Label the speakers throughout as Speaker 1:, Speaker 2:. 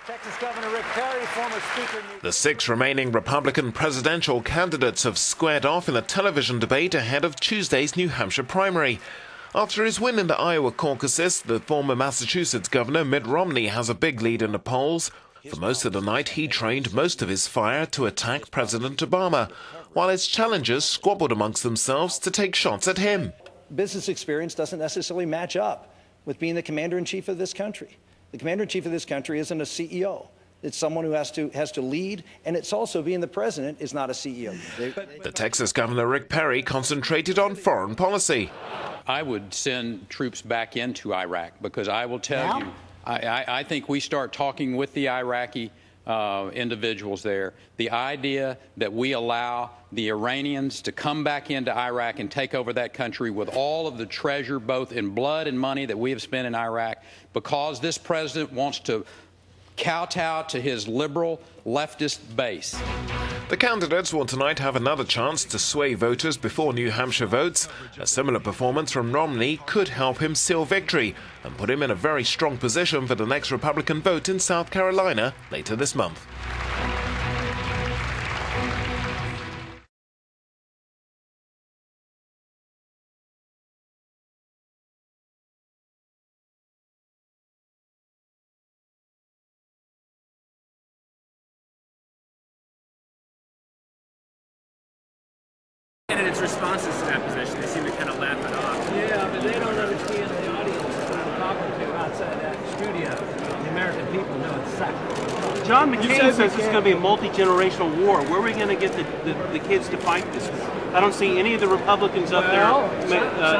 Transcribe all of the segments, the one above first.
Speaker 1: Texas Governor Rick Perry, former Speaker.
Speaker 2: The 6 remaining Republican presidential candidates have squared off in a television debate ahead of Tuesday's New Hampshire primary. After his win in the Iowa caucuses, the former Massachusetts governor Mitt Romney has a big lead in the polls. For most of the night, he trained most of his fire to attack President Obama, while his challengers squabbled amongst themselves to take shots at him.
Speaker 3: Business experience doesn't necessarily match up with being the commander-in-chief of this country. The commander-in-chief of this country isn't a CEO. It's someone who has to lead, and it's also being the president is not a CEO.
Speaker 2: The Texas Governor Rick Perry concentrated on foreign policy.
Speaker 4: I would send troops back into Iraq because I will tell you, I think we start talking with the Iraqi individuals there. The idea that we allow the Iranians to come back into Iraq and take over that country with all of the treasure, both in blood and money, that we have spent in Iraq, because this president wants to kowtow to his liberal leftist base.
Speaker 2: The candidates will tonight have another chance to sway voters before New Hampshire votes. A similar performance from Romney could help him seal victory and put him in a very strong position for the next Republican vote in South Carolina later this month.
Speaker 5: Candidates' responses to that position, they seem to kind of laugh it off.
Speaker 6: Yeah, but they don't understand the audience that I'm talking to outside that studio. The American people know it's sucks.
Speaker 7: John McCain says it's going to be a multi-generational war. Where are we going to get the kids to fight this war? I don't see any of the Republicans up there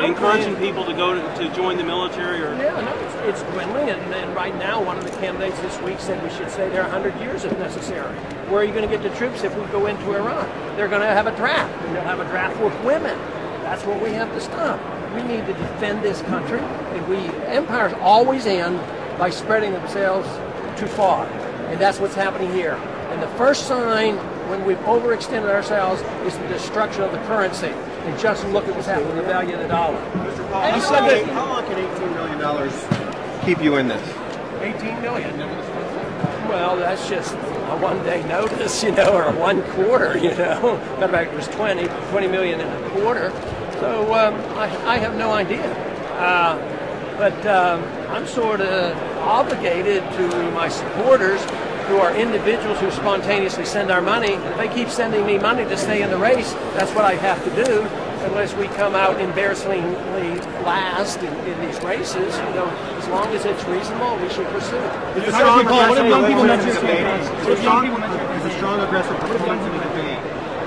Speaker 7: encouraging people to go to join the military. Or
Speaker 6: yeah, no, it's dwindling, and right now one of the candidates this week said we should stay there 100 years if necessary. Where are you going to get the troops if we go into Iran? They're going to have a draft, and they'll have a draft with women. That's what we have to stop. We need to defend this country, and empires always end by spreading themselves too far, and that's what's happening here. And the first sign when we've overextended ourselves is the destruction of the currency. And just look at what's happened to the value of the dollar.
Speaker 8: Mr. Paul, you said that how long can $18 million keep you in this?
Speaker 6: 18 million? Well, that's just a one-day notice, or one quarter, Matter of fact, it was 20 million in a quarter. So I have no idea. But I'm sort of obligated to my supporters, who are individuals who spontaneously send our money. If they keep sending me money to stay in the race, that's what I have to do, unless we come out embarrassingly last in these races. As long as it's reasonable, we should pursue it.
Speaker 8: Is a strong, aggressive performance in the debate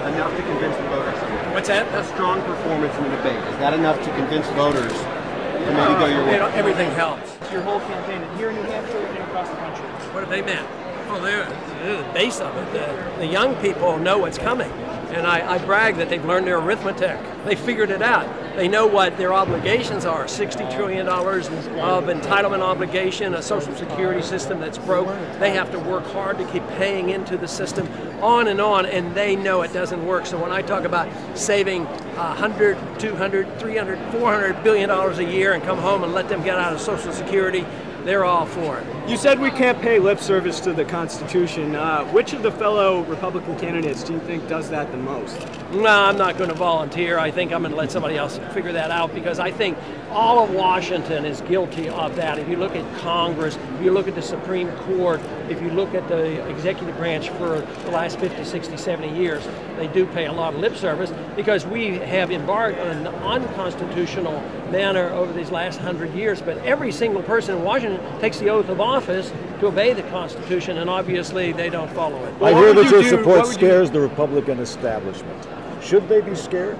Speaker 8: enough to convince the voters?
Speaker 6: What's that?
Speaker 8: A strong performance in the debate, is that enough to convince voters to maybe go your way?
Speaker 6: Everything helps.
Speaker 5: Your whole campaign here in New Hampshire and across the country.
Speaker 6: What have they meant? Well, they're the base of it. The young people know what's coming. And I brag that they've learned their arithmetic. They figured it out. They know what their obligations are. $60 trillion of entitlement obligation, a Social Security system that's broke. They have to work hard to keep paying into the system, on, and they know it doesn't work. So when I talk about saving $100, $200, $300, $400 billion a year and come home and let them get out of Social Security, they're all for it.
Speaker 5: You said we can't pay lip service to the Constitution. Which of the fellow Republican candidates do you think does that the most?
Speaker 6: No, I'm not going to volunteer. I think I'm going to let somebody else figure that out, because I think all of Washington is guilty of that. If you look at Congress, if you look at the Supreme Court, if you look at the executive branch for the last 50, 60, 70 years, they do pay a lot of lip service because we have embarked on an unconstitutional manner over these last 100 years. But every single person in Washington takes the oath of office to obey the Constitution, and obviously they don't follow it.
Speaker 9: I hear that your support scares the Republican establishment. Should they be scared?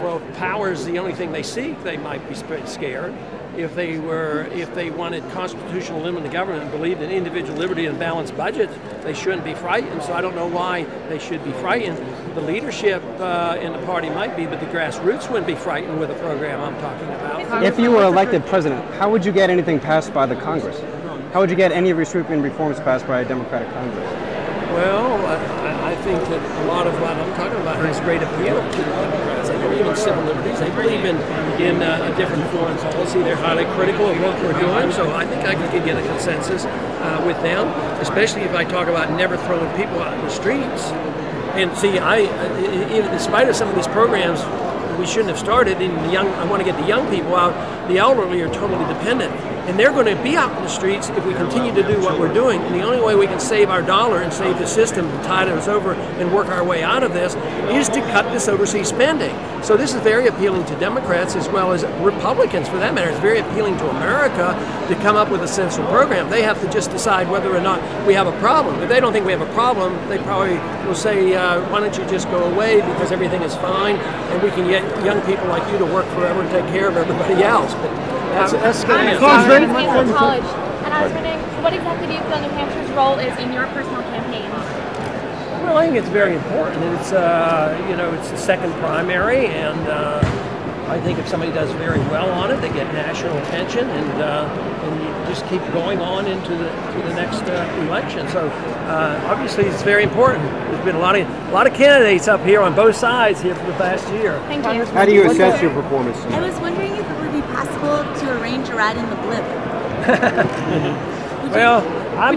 Speaker 6: Well, if power is the only thing they seek, they might be scared. If they wanted constitutional limit in the government and believed in individual liberty and balanced budgets, they shouldn't be frightened. So I don't know why they should be frightened. The leadership in the party might be, but the grassroots wouldn't be frightened with the program I'm talking about.
Speaker 10: If you were elected president, how would you get anything passed by the Congress? How would you get any of your sweeping reforms passed by a Democratic Congress?
Speaker 6: Well, I think that a lot of what I'm talking about has great appeal to the Democrats. They believe in civil liberties. They believe in a different foreign policy. They're highly critical of what we're doing. So I think I could get a consensus with them, especially if I talk about never throwing people out in the streets. And see, in spite of some of these programs we shouldn't have started, I want to get the young people out. The elderly are totally dependent. And they're going to be out in the streets if we continue to do what we're doing. And the only way we can save our dollar and save the system and tide us over and work our way out of this is to cut this overseas spending. So this is very appealing to Democrats as well as Republicans, for that matter. It's very appealing to America to come up with a sensible program. They have to just decide whether or not we have a problem. If they don't think we have a problem, they probably will say, why don't you just go away because everything is fine and we can get young people like you to work forever and take care of everybody else. But that's
Speaker 11: I'm a college, and I was wondering, what exactly do you feel New Hampshire's role is in your personal campaign?
Speaker 6: Well, I think it's very important. It's it's the second primary, and I think if somebody does very well on it, they get national attention, and you just keep going on into the next election. So obviously, it's very important. There's been a lot of candidates up here on both sides here for the past year.
Speaker 11: Thank you.
Speaker 8: How do you assess your performance?
Speaker 12: I was wondering if it would be possible to arrange a ride in the blimp.
Speaker 6: Well, I'm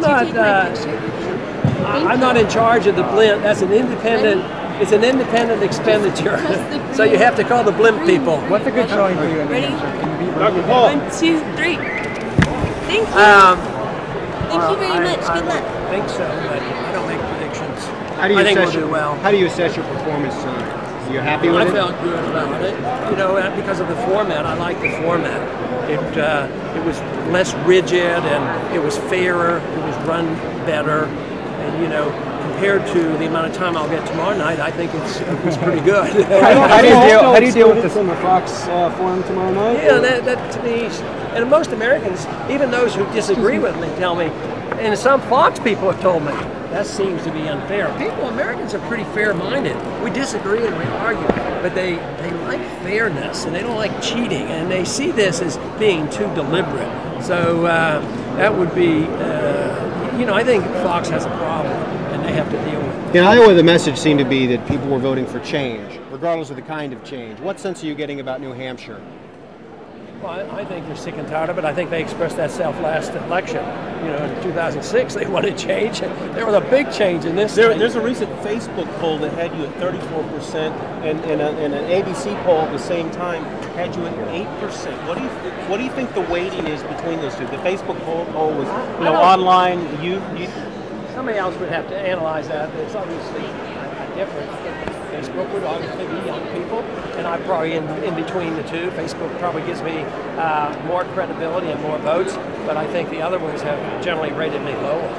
Speaker 6: not in charge of the blimp. That's an independent. It's an independent expenditure. So you have to call the blimp people.
Speaker 10: What's a good showing for you in New
Speaker 12: Ready?
Speaker 10: Hampshire?
Speaker 8: Dr. Paul.
Speaker 12: 1, 2, 3. Thank you. Thank you very much. Good luck.
Speaker 6: I think so, but I don't make predictions.
Speaker 8: I think we'll
Speaker 6: do well.
Speaker 8: How do you assess your performance tonight? Are you happy with it?
Speaker 6: I felt good about it. Because of the format. I like the format. It was less rigid and it was fairer. It was run better, and compared to the amount of time I'll get tomorrow night, I think it was pretty good.
Speaker 10: How do you deal with this on the Fox forum tomorrow night?
Speaker 6: Yeah, that to me, and most Americans, even those who disagree with me, tell me, and some Fox people have told me, that seems to be unfair. Americans are pretty fair-minded. We disagree and we argue, but they like fairness and they don't like cheating, and they see this as being too deliberate. So that would be, I think Fox has a problem and they have to deal with it.
Speaker 8: In Iowa, the message seemed to be that people were voting for change, regardless of the kind of change. What sense are you getting about New Hampshire?
Speaker 6: Well, I think they're sick and tired of it. I think they expressed that last election. In 2006, they wanted change. There was a big change in this.
Speaker 7: There's a recent Facebook poll that had you at 34%, and an ABC poll at the same time had you at 8%. What do you think the weighting is between those two? The Facebook poll was, online.
Speaker 6: Somebody else would have to analyze that. There's obviously a difference. Facebook would obviously be young people, and I'm probably in between the two. Facebook probably gives me more credibility and more votes, but I think the other ones have generally rated me lower.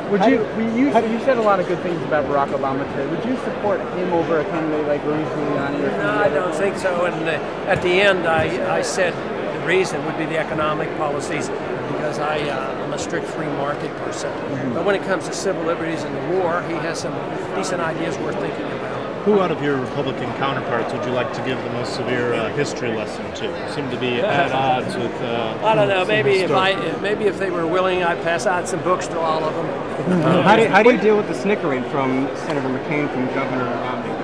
Speaker 10: You said a lot of good things about Barack Obama today. Would you support him over a candidate like Rudy Giuliani?
Speaker 6: No, I don't think so. And at the end, I said the reason would be the economic policies, because I'm a strict free market person. Mm-hmm. But when it comes to civil liberties and the war, he has some decent ideas worth thinking about.
Speaker 13: Who out of your Republican counterparts would you like to give the most severe history lesson to? Seem to be at odds with.
Speaker 6: I don't know. Maybe if they were willing, I'd pass out some books to all of them.
Speaker 10: How do you deal with the snickering from Senator McCain, from Governor Romney?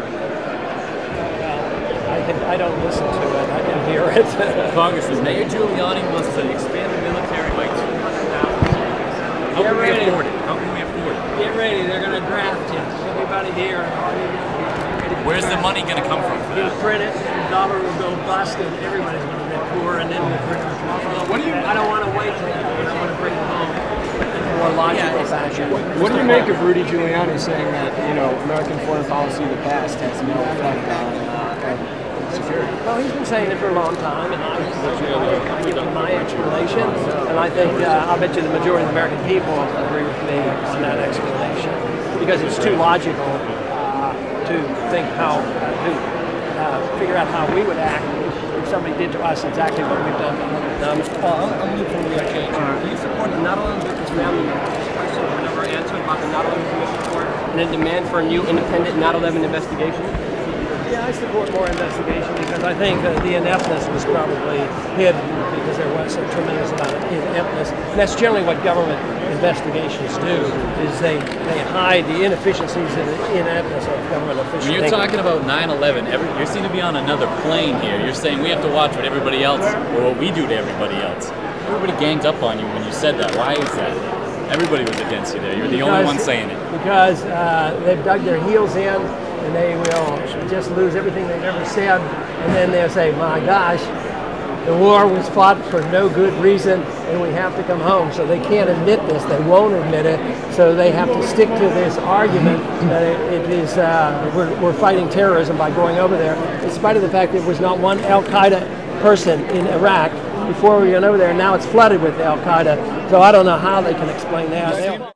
Speaker 6: I don't listen to it. I didn't hear it.
Speaker 14: Congressman, Mayor Giuliani wants to expand the military by 200,000. How can we afford it?
Speaker 6: Get ready. They're going to draft you. Everybody here.
Speaker 14: Where's the money going to come from?
Speaker 6: You'll print it, and the dollar will go bust, and everybody's going to get poor, and then we'll print it. I don't want to wait till that. I want to bring it home in a more logical fashion.
Speaker 10: What do you make of Rudy Giuliani saying that American foreign policy of the past has no effect on security?
Speaker 6: Well, he's been saying it for a long time, and I give him my explanation, and I think I'll bet you the majority of the American people agree with me on that explanation, because it's too logical to think figure out how we would act if somebody did to us exactly what we've done.
Speaker 14: Mr. Paul, I'm new from New York Change. Do you support the not only Lucas family question or never answered about the not only commission report and a demand for a new independent 9/11 investigation?
Speaker 6: Yeah, I support more investigation because I think the ineptness was probably hidden because there was a tremendous amount of ineptness. And that's generally what government investigations do, is they hide the inefficiencies and the ineptness of government officials.
Speaker 14: When you're talking about 9/11, you seem to be on another plane here. You're saying we have to watch what everybody else, or what we do to everybody else. Everybody ganged up on you when you said that. Why is that? Everybody was against you there. You're the only one saying it.
Speaker 6: Because they've dug their heels in, and they will just lose everything they've ever said, and then they'll say, my gosh, the war was fought for no good reason, and we have to come home. So they can't admit this. They won't admit it. So they have to stick to this argument that it is we're fighting terrorism by going over there, in spite of the fact there was not one Al-Qaeda person in Iraq before we went over there, and now it's flooded with Al-Qaeda. So I don't know how they can explain that.